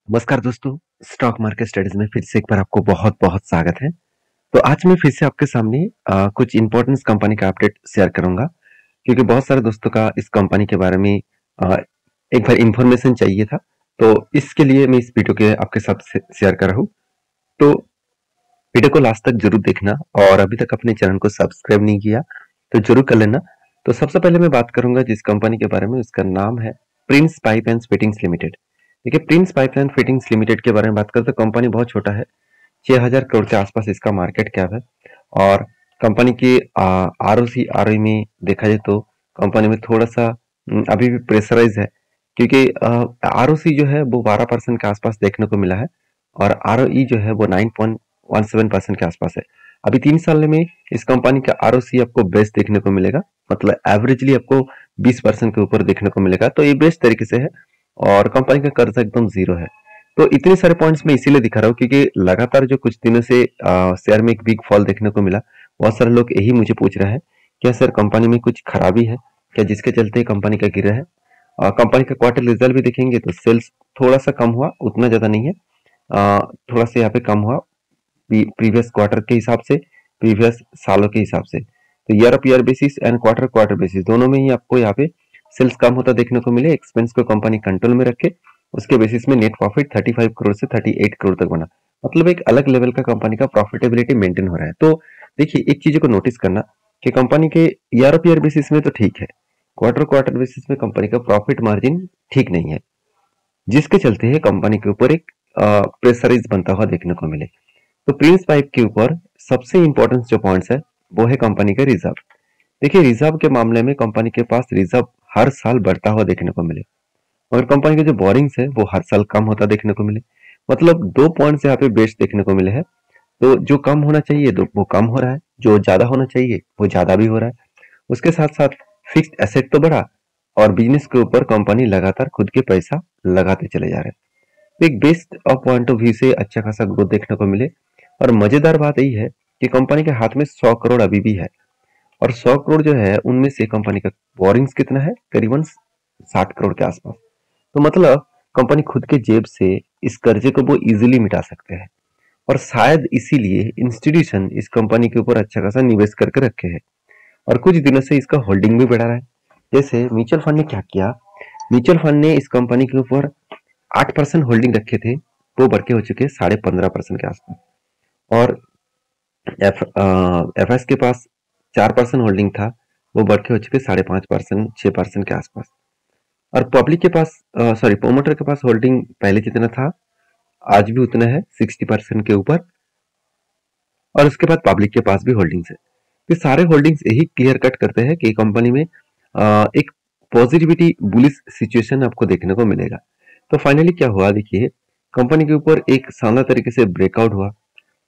नमस्कार दोस्तों, stock market studies में फिर से एक बार आपको बहुत-बहुत स्वागत है। तो आज मैं फिर से आपके सामने कुछ इम्पोर्टेंस कंपनी का अपडेट शेयर करूँगा, क्योंकि बहुत सारे दोस्तों का इस कंपनी के बारे में अ, एक बार इन्फॉर्मेशन चाहिए था। तो इसके लिए मैं इस वीडियो के आपके साथ शेयर कर रहा हूँ। तो वीडियो को लास्ट तक जरूर देखना और अभी तक अपने चैनल को सब्सक्राइब नहीं किया तो जरूर कर लेना। तो सबसे पहले मैं बात करूंगा जिस कंपनी के बारे में, उसका नाम है Prince Pipe and Fittings Limited. देखिए, Prince Pipe and Fittings Limited के बारे में बात करें तो कंपनी बहुत छोटा है। 6,000 करोड़ के आसपास इसका मार्केट कैप है। और कंपनी की ROC ROE में देखा जाए तो कंपनी में थोड़ा सा अभी भी प्रेशराइज है, क्योंकि ROC जो है वो 12% के आसपास देखने को मिला है और ROE जो है वो 9.17% के आसपास है। अभी 3 साल में इस कंपनी का ROC आपको बेस्ट देखने को मिलेगा, मतलब एवरेजली आपको 20% के ऊपर देखने को मिलेगा। तो ये बेस्ट तरीके से है और कंपनी का कर्जा एकदम जीरो है। तो इतने सारे पॉइंट्स मैं इसीलिए दिखा रहा हूँ क्योंकि लगातार जो कुछ दिनों से शेयर में एक बिग फॉल देखने को मिला। बहुत सारे लोग यही मुझे पूछ रहे हैं, क्या सर कंपनी में कुछ खराबी है क्या जिसके चलते कंपनी का गिरा है। कंपनी का क्वार्टर रिजल्ट भी देखेंगे तो सेल्स थोड़ा सा कम हुआ, उतना ज्यादा नहीं है। थोड़ा सा यहाँ पे कम हुआ प्रीवियस क्वार्टर के हिसाब से, प्रीवियस सालों के हिसाब से। तो year of year basis and quarter quarter basis दोनों में ही आपको यहाँ पे सेल्स कम होता देखने को मिले। एक्सपेंस को कंपनी कंट्रोल में रखे, उसके बेसिस में नेट प्रॉफिट 35 करोड़ से 38 करोड़ तक बना। मतलब एक अलग लेवल का कंपनी का प्रॉफिटेबिलिटी मेंटेन हो रहा है। तो देखिए, एक चीज को नोटिस करना कि कंपनी के ईयर ऑफ ईयर बेसिस में तो ठीक है, क्वार्टर क्वार्टर बेसिस में कंपनी का प्रॉफिट मार्जिन ठीक नहीं है, जिसके चलते है कंपनी के ऊपर एक प्रेशराइज बनता हुआ देखने को मिले। तो प्रिंस पाइप के ऊपर सबसे इंपॉर्टेंट जो पॉइंट्स है वो है कंपनी का रिजर्व। देखिए, रिजर्व के मामले में कंपनी के पास रिजर्व हर साल बढ़ता हुआ देखने को मिले, मगर कंपनी के जो बोरिंग्स है वो हर साल कम होता देखने को मिले। मतलब दो पॉइंट्स यहाँ पे बेस्ट देखने को मिले हैं। तो जो कम होना चाहिए तो वो कम हो रहा है, जो ज्यादा होना चाहिए वो ज्यादा भी हो रहा है। उसके साथ साथ फिक्स्ड एसेट तो बढ़ा और बिजनेस के ऊपर कंपनी लगातार खुद के पैसा लगाते चले जा रहे हैं। तो एक बेस्ट पॉइंट ऑफ व्यू से अच्छा खासा ग्रोथ देखने को मिले। और मजेदार बात यही है कि कंपनी के हाथ में 100 करोड़ अभी भी है और 100 करोड़ जो है उनमें से कंपनी का बोरिंग्स कितना है, करीबन 60 करोड़ के आसपास। तो मतलब कंपनी खुद के जेब से इस कर्जे को वो इजीली मिटा सकते हैं और शायद इसीलिए इंस्टीट्यूशन इस कंपनी के ऊपर अच्छा खासा निवेश करके रखे हैं और कुछ दिनों से इसका होल्डिंग भी बढ़ा रहा है। जैसे म्यूचुअल फंड ने क्या किया, म्यूचुअल फंड ने इस कंपनी के ऊपर 8% होल्डिंग रखे थे, वो बढ़ के हो चुके 15.5% के आसपास। और FS के पास 4% होल्डिंग था, वो बढ़ के हो चुके 5.5% 6% के आसपास। और पब्लिक के पास सॉरी प्रोमोटर के पास होल्डिंग पहले जितना था आज भी उतना है, 60% के ऊपर। और उसके बाद पब्लिक के पास भी होल्डिंग्स है। ये सारे होल्डिंग्स यही क्लियर कट करते हैं कि कंपनी में एक पॉजिटिविटी बुलिश सिचुएशन आपको देखने को मिलेगा। तो फाइनली क्या हुआ, देखिए कंपनी के ऊपर एक शानदार तरीके से ब्रेकआउट हुआ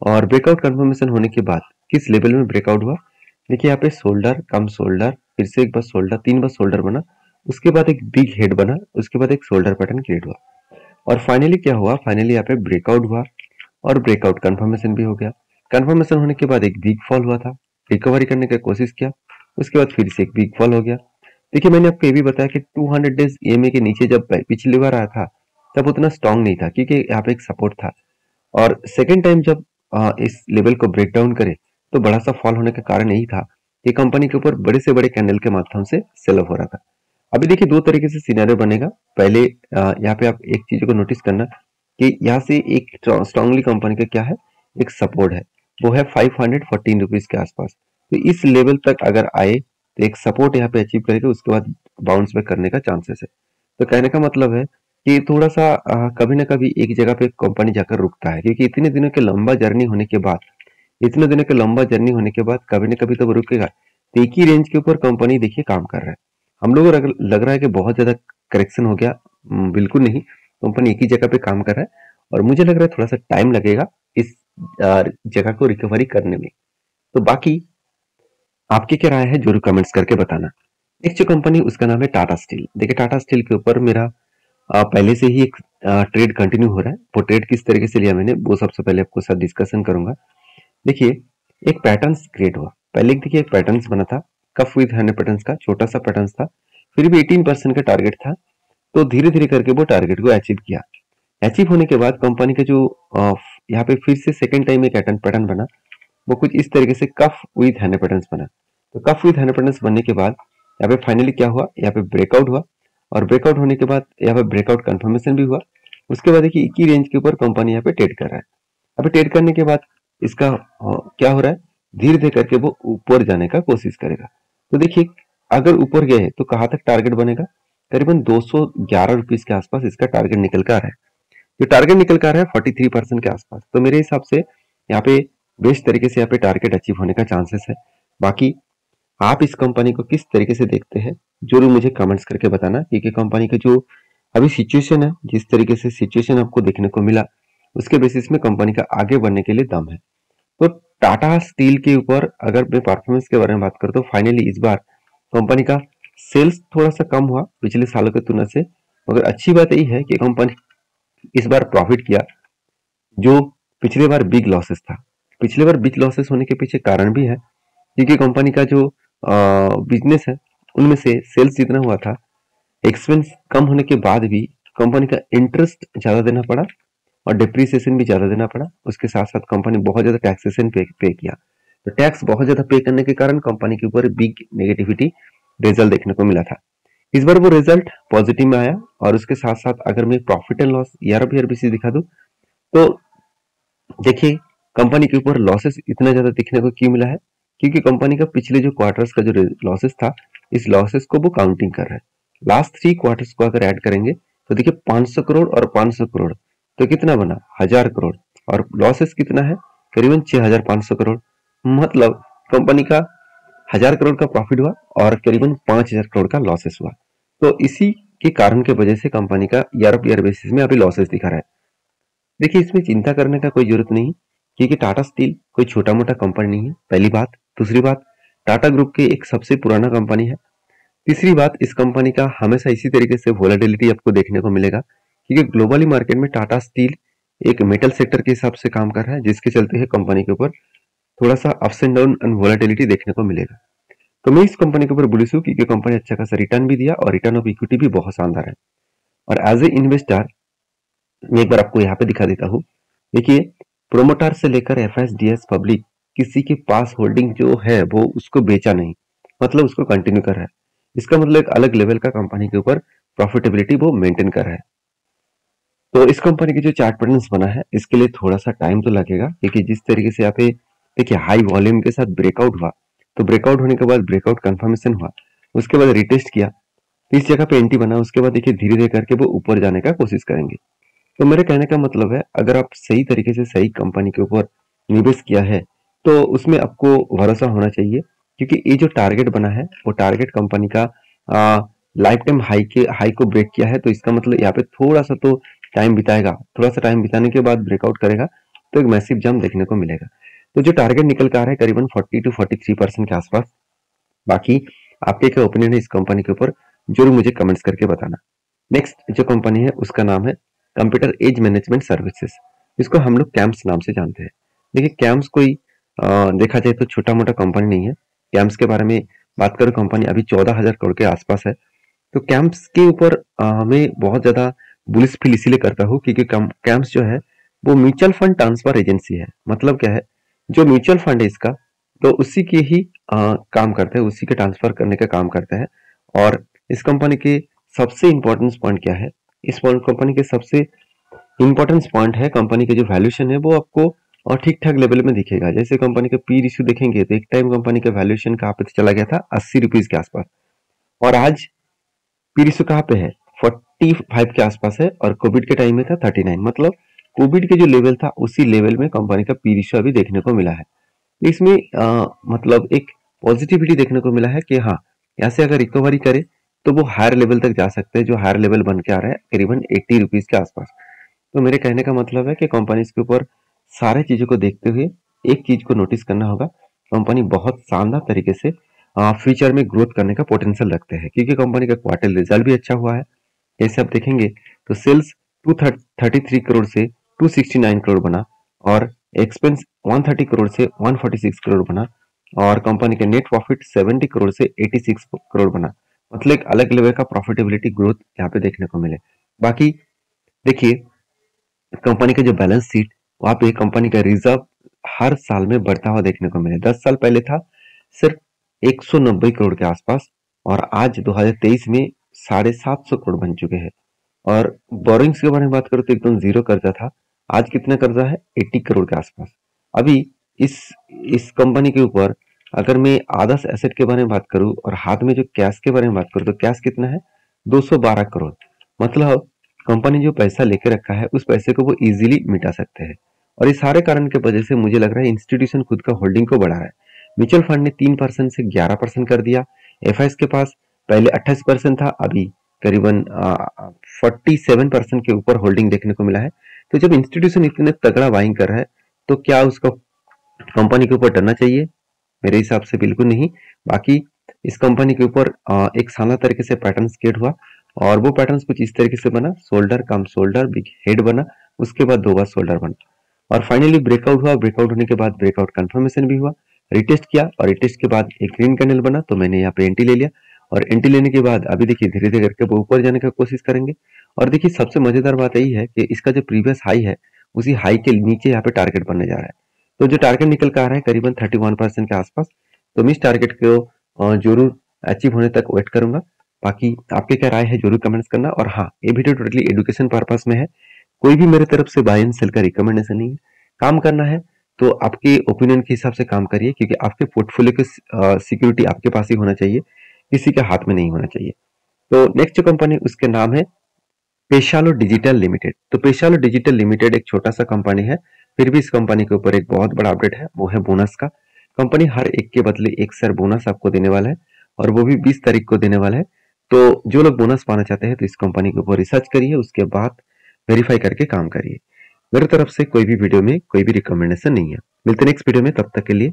और ब्रेकआउट कंफर्मेशन होने के बाद किस लेवल में ब्रेकआउट हुआ, देखिए यहाँ पे शोल्डर कम शोल्डर, फिर से एक बार शोल्डर, 3 बार शोल्डर बना, उसके बाद एक बिग हेड बना, उसके बाद एक शोल्डर पैटर्न क्रिएट हुआ और फाइनली क्या हुआ, फाइनली यहाँ पे ब्रेकआउट हुआ और ब्रेकआउट कंफर्मेशन भी हो गया। कंफर्मेशन होने के बाद एक बिग फॉल हुआ था, रिकवरी करने की कोशिश किया, उसके बाद फिर से एक बिग फॉल हो गया। देखिए, मैंने आपको ये भी बताया कि 200 डेज EMA के नीचे जब पिछली बार आया था तब उतना स्ट्रांग नहीं था क्योंकि यहाँ पे एक सपोर्ट था। और सेकेंड टाइम जब इस लेवल को ब्रेक डाउन करे तो बड़ा सा फॉल होने का कारण यही था कि कंपनी के ऊपर बड़े से बड़े कैंडल के माध्यम से सेल ऑफ हो रहा था। अभी देखिए, दो तरीके से सिनेरियो बनेगा। पहले यहाँ पे आप एक चीज को नोटिस करना कि यहाँ से एक स्ट्रांगली कंपनी का क्या है, एक सपोर्ट है, वो है 514 रुपीज के आसपास। तो इस लेवल तक अगर आए तो एक सपोर्ट यहाँ पे अचीव करेगा, उसके बाद बाउंस बैक करने का चांसेस है। तो कहने का मतलब है कि थोड़ा सा कभी ना कभी एक जगह पे कंपनी जाकर रुकता है, क्योंकि इतने दिनों के लंबा जर्नी होने के बाद, इतने दिनों के लंबा जर्नी होने के बाद कभी ना कभी तो वो रुकेगा। तो एक ही रेंज के ऊपर कंपनी देखिए काम कर रहा है। हम लोगों को लग रहा है कि बहुत ज्यादा करेक्शन हो गया, बिल्कुल नहीं। कंपनी एक ही जगह पे काम कर रहा है और मुझे लग रहा है थोड़ा सा टाइम लगेगा इस जगह को रिकवरी करने में। तो बाकी आपकी क्या राय है जरूर कमेंट्स करके बताना। नेक्स्ट जो कंपनी उसका नाम है टाटा स्टील। देखिए, टाटा स्टील के ऊपर मेरा पहले से ही एक ट्रेड कंटिन्यू हो रहा है। वो ट्रेड किस तरीके से लिया मैंने वो सबसे पहले आपको साथ डिस्कशन करूंगा। देखिए, एक पैटर्न्स क्रिएट हुआ, पहले देखिए एक पैटर्न्स बना था, कफ विद 100 पैटर्न्स का छोटा सा पैटर्न्स था, फिर भी 18% का टारगेट था। तो धीरे धीरे करके वो टारगेट को अचीव किया, अचीव होने के बाद कंपनी का जो यहाँ पे फिर से सेकेंड टाइम एक पैटर्न बना, वो कुछ इस तरीके से कफ विथ हैंड पैटर्न्स बना। तो कफ विथ हैंड पैटर्न्स बनने के बाद यहाँ पे फाइनली क्या हुआ, यहाँ पे ब्रेकआउट हुआ, और ब्रेकआउट होने के बाद यहाँ पे ब्रेकआउट कंफर्मेशन भी हुआ। उसके बाद देखिए एक ही रेंज के ऊपर कंपनी यहाँ पे ट्रेड कर रहा है। अभी ट्रेड करने के बाद इसका क्या हो रहा है, धीरे धीरे करके वो ऊपर जाने का कोशिश करेगा। तो देखिए अगर ऊपर गए तो कहाँ तक टारगेट बनेगा, करीबन 211 रुपीज के आसपास इसका टारगेट निकल कर आ रहा है। जो टारगेट निकल कर आ रहा है 43% के आसपास। तो मेरे हिसाब से यहाँ पे बेस्ट तरीके से यहाँ पे टारगेट अचीव होने का चांसेस है। बाकी आप इस कंपनी को किस तरीके से देखते हैं जरूर मुझे कमेंट्स करके बताना, क्योंकि कंपनी का जो अभी सिचुएशन है, जिस तरीके से सिचुएशन आपको देखने को मिला, उसके बेसिस में कंपनी का आगे बढ़ने के लिए दम है। तो टाटा स्टील के ऊपर अगर मैं परफॉर्मेंस के बारे में बात करूं तो फाइनली इस बार कंपनी का सेल्स थोड़ा सा कम हुआ पिछले सालों की तुलना से, मगर अच्छी बात यही है कि कंपनी इस बार प्रॉफिट किया, जो पिछले बार बिग लॉसेस था। पिछले बार बिग लॉसेस होने के पीछे कारण भी है, क्योंकि कंपनी का जो बिजनेस है उनमें से सेल्स जितना हुआ था, एक्सपेंस कम होने के बाद भी कंपनी का इंटरेस्ट ज्यादा देना पड़ा और डिप्रिसिएशन भी ज्यादा देना पड़ा। उसके साथ साथ कंपनी बहुत ज्यादा टैक्सेशन पे किया। तो टैक्स बहुत ज्यादा पे करने के कारण कंपनी के ऊपर बिग नेगेटिविटी रिजल्ट देखने को मिला था। इस बार वो रिजल्ट पॉजिटिव में आया, और उसके साथ साथ अगर मैं profit and loss year of year basis दिखा दूं तो देखिए कंपनी के ऊपर लॉसेस इतना ज्यादा दिखने को क्यों मिला है, क्योंकि कंपनी का पिछले जो क्वार्टर्स का जो लॉसेस था, इस लॉसेस को वो काउंटिंग कर रहा है। लास्ट 3 क्वार्टर्स को अगर ऐड करेंगे तो देखिए 500 करोड़ और 500 करोड़, तो कितना बना 1000 करोड़, और लॉसेस कितना है करीबन 6500 करोड़। मतलब कंपनी का 1000 करोड़ का प्रॉफिट हुआ और करीबन 5000 करोड़ का लॉसेस हुआ। तो इसी के कारण के वजह से कंपनी का ईयर ऑफ ईयर बेसिस में अभी लॉसेस दिखा रहा है। देखिए इसमें चिंता करने का कोई जरूरत नहीं, क्योंकि टाटा स्टील कोई छोटा मोटा कंपनी नहीं है, पहली बात। दूसरी बात, टाटा ग्रुप की एक सबसे पुराना कंपनी है। तीसरी बात, इस कंपनी का हमेशा इसी तरीके से वोलेटिलिटी आपको देखने को मिलेगा, क्योंकि ग्लोबली मार्केट में टाटा स्टील एक मेटल सेक्टर के हिसाब से काम कर रहा है, जिसके चलते है कंपनी के ऊपर थोड़ा सा ups and down and volatility देखने को मिलेगा। तो मैं इस कंपनी के ऊपर बुलिश हूँ, क्योंकि कंपनी अच्छा खासा रिटर्न भी दिया और रिटर्न ऑफ इक्विटी भी बहुत शानदार है। और एज ए इन्वेस्टर मैं एक बार आपको यहाँ पे दिखा देता हूँ। देखिए प्रोमोटर से लेकर एफएसडीएस पब्लिक किसी के पास होल्डिंग जो है वो उसको बेचा नहीं, मतलब उसको कंटिन्यू कर रहा है। इसका मतलब एक अलग लेवल का कंपनी के ऊपर प्रॉफिटेबिलिटी वो मेंटेन कर रहा है। तो इस कंपनी की जो चार्ट पैटर्न्स बना है इसके लिए थोड़ा सा टाइम तो लगेगा, क्योंकि जिस तरीके से यहाँ पे देखिए हाई वॉल्यूम के साथ ब्रेकआउट हुआ, तो ब्रेकआउट होने के बाद ब्रेकआउट कंफर्मेशन हुआ, उसके बाद रिटेस्ट किया, तो इस जगह पे एंटी बना। उसके बाद देखिए धीरे धीरे करके वो ऊपर जाने का कोशिश करेंगे। तो मेरे कहने का मतलब है, अगर आप सही तरीके से सही कंपनी के ऊपर निवेश किया है तो उसमें आपको भरोसा होना चाहिए, क्योंकि ये जो टारगेट बना है वो टारगेट कंपनी का लाइफ टाइम हाई को ब्रेक किया है। तो इसका मतलब यहाँ पे थोड़ा सा तो टाइम बिताएगा, थोड़ा सा टाइम बिताने के बाद ब्रेकआउट करेगा तो एक मैसिव जंप देखने को मिलेगा। तो जो टारगेट निकल कर आ रहा है करीबन 40 to 43% के आसपास। बाकी आपके क्या ओपिनियन है इस कंपनी के ऊपर जरूर मुझे कमेंट्स करके बताना। नेक्स्ट जो कंपनी है उसका नाम है कंप्यूटर एज मैनेजमेंट सर्विसेज, इसको हम लोग कैम्प्स नाम से जानते हैं। देखिए कैम्प्स कोई देखा जाए तो छोटा मोटा कंपनी नहीं है। कैम्प्स के बारे में बात करें, कंपनी अभी 14,000 करोड़ के आसपास है। तो कैम्प्स के ऊपर हमें बहुत ज्यादा बुलिश फील इसीलिए करता हूँ, क्योंकि कैम्प्स जो है वो म्यूचुअल फंड ट्रांसफर एजेंसी है। मतलब क्या है, जो म्यूचुअल फंड है इसका, तो उसी के ही काम करते हैं, उसी के ट्रांसफर करने का काम करते हैं। और इस कंपनी के सबसे इंपॉर्टेंट पॉइंट क्या है, इस कंपनी के सबसे इंपॉर्टेंस पॉइंट है कंपनी के जो वैल्यूएशन है वो आपको और ठीक ठाक लेवल में दिखेगा। जैसे कंपनी का पी रेशियो देखेंगे तो एक टाइम कंपनी का वैल्यूएशन कहाँ पे चला गया था 80 रुपीज के आसपास, और आज पी रेशियो कहाँ पे है 45 के आसपास है, और कोविड के टाइम में था 39। मतलब कोविड के जो लेवल था उसी लेवल में कंपनी का पी रेशियो अभी देखने को मिला है। इसमें मतलब एक पॉजिटिविटी देखने को मिला है कि हाँ, यहाँ से अगर रिकवरी करे तो वो हायर लेवल तक जा सकते हैं, जो हायर लेवल बन के आ रहा है करीबन 80 रुपीज के आसपास। तो मेरे कहने का मतलब है कि कंपनी के ऊपर सारे चीजों को देखते हुए एक चीज को नोटिस करना होगा, कंपनी बहुत शानदार तरीके से फ्यूचर में ग्रोथ करने का पोटेंशियल रखते हैं, क्योंकि कंपनी का क्वार्टर रिजल्ट भी अच्छा हुआ है। जैसे आप देखेंगे तो सेल्स 233 करोड़ से 269 करोड़ बना, और एक्सपेंस 130 करोड़ से 146 करोड़ बना, और कंपनी का नेट प्रॉफिट 70 करोड़ से 86 करोड़ बना। मतलब एक अलग लेवल का प्रॉफिटेबिलिटी ग्रोथ यहाँ पे देखने को मिले। बाकी देखिए कंपनी का जो बैलेंस शीट, वहाँ पे कंपनी का रिजर्व हर साल में बढ़ता हुआ देखने को मिले। 10 साल पहले था सिर्फ 190 करोड़ के आसपास, और आज 2023 में 750 करोड़ बन चुके हैं। और बोरिंग्स के बारे में बात करूँ तो एकदम जीरो कर्जा था। आज कितना कर्जा है? 80 करोड़ के आसपास। अभी इस इस कंपनी के ऊपर अगर मैं आदर्श एसेट के बारे में बात करूं और हाथ में जो कैश के बारे में बात करूं तो कैश कितना है? 212 करोड़। मतलब कंपनी जो पैसा लेके रखा है उस पैसे को वो इजीली मिटा सकते हैं। और इस सारे कारण के वजह से मुझे लग रहा है इंस्टीट्यूशन खुद का होल्डिंग को बढ़ा रहा है। म्यूचुअल फंड ने 3% से 11% कर दिया। एफ के पास पहले 28% था, अभी करीबन 47% के ऊपर होल्डिंग देखने को मिला है। तो जब इंस्टीट्यूशन इतने तगड़ा बाइंग कर रहा है तो क्या उसको कंपनी के ऊपर डरना चाहिए? मेरे हिसाब से बिल्कुल नहीं। बाकी इस कंपनी के ऊपर एक शानदार तरीके से पैटर्न क्रिएट हुआ, और वो पैटर्न कुछ इस तरीके से बना, शोल्डर कम शोल्डर बिग हेड बना, उसके बाद 2 बार शोल्डर बना, और फाइनली ब्रेकआउट हुआ। ब्रेकआउट होने के बाद ब्रेकआउट कंफर्मेशन भी हुआ, रिटेस्ट किया, और रिटेस्ट के बाद एक ग्रीन कैंडल बना, तो मैंने यहाँ पे एंट्री ले लिया। और एंट्री लेने के बाद अभी देखिए धीरे धीरे करके वो ऊपर जाने का कोशिश करेंगे। और देखिए सबसे मजेदार बात यही है कि इसका जो प्रीवियस हाई है उसी हाई के नीचे यहाँ पे टारगेट बनने जा रहा है। तो जो टारगेट निकल कर आ रहा है करीबन 31% के आसपास, तो मैं इस टारगेट को जरूर अचीव होने तक वेट करूंगा। बाकी आपके क्या राय है जरूर कमेंट्स करना। और हाँ, ये वीडियो टोटली एजुकेशन पर्पस में है, कोई भी मेरे तरफ से बाय एंड सेल का रिकमेंडेशन नहीं है। काम करना है तो आपके ओपिनियन के हिसाब से काम करिए, क्योंकि आपके पोर्टफोलियो की सिक्योरिटी आपके पास ही होना चाहिए, किसी के हाथ में नहीं होना चाहिए। तो नेक्स्ट जो कंपनी उसके नाम है पेशालो डिजिटल लिमिटेड। तो पेशालो डिजिटल लिमिटेड एक छोटा सा कंपनी है, फिर भी इस कंपनी के ऊपर एक बहुत बड़ा अपडेट है, वो है बोनस का। कंपनी हर एक के बदले एक शेयर बोनस आपको देने वाला है, और वो भी 20 तारीख को देने वाला है। तो जो लोग बोनस पाना चाहते हैं तो इस कंपनी के ऊपर रिसर्च करिए, उसके बाद वेरीफाई करके काम करिए। मेरी तरफ से कोई भी वीडियो में कोई भी रिकमेंडेशन नहीं है। मिलते नेक्स्ट वीडियो में, तब तक के लिए